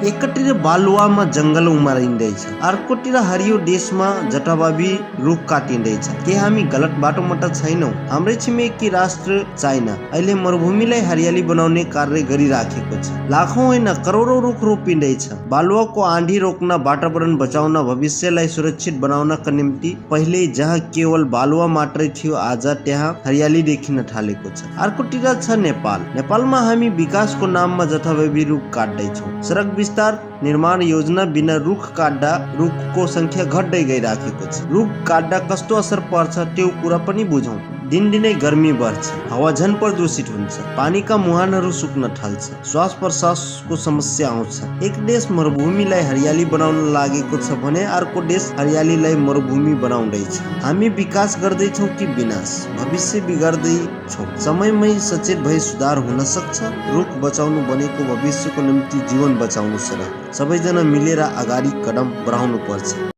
एकतिर बालुवामा जंगल उमारिँदैछ, अर्कोतिर हरियो देशमा जटाभावी रुख काटिँदैछ। के हामी गलत बाटोमा त छैनौं? हाम्रै छिमेकी राष्ट्र चाइना अहिले मरुभूमिलाई हरियाली बनाउने कार्य गरिराखेको छ। लाखौं होइन करोडौं रुख रोपिँदैछ। बालुवाको आँधी रोक्न, वातावरण बचाउन, भविष्यलाई सुरक्षित बनाउनका निम्ति पहिले जहाँ केवल बालुवा मात्रै थियो, आज त्यहाँ हरियाली देखिन थालेको छ। अर्कोतिर छ नेपाल। नेपालमा हामी विकासको नाममा जथाभावी रुख काट्दैछौँ। सडक विस्तार, निर्माण योजना बिना रुख काट्दा रुखको संख्या घट्दै गइराखेको छ। रुख काट्दा कस्तो असर पर्छ त्यो कुरा पनि बुझौँ। दिनदिनै गर्मी बढ्छ, हावा झन प्रदूषित हुन्छ, पानीका मुहानहरू सुक्न थाल्छ, श्वास प्रश्वासको समस्या आउँछ। एक देश मरुभूमिलाई हरियाली बनाउन लागेको छ भने अर्को देश हरियालीलाई मरुभूमि बनाउँदैछ। हामी विकास गर्दैछौँ कि विनाश? भविष्य बिगार्दैछौँ। समयमै सचेत भई सुधार हुन सक्छ। रुख बचाउनु भनेको भविष्यको निम्ति जीवन बचाउनु सरह। सबैजना मिलेर अगाडि कदम बढाउनु पर्छ।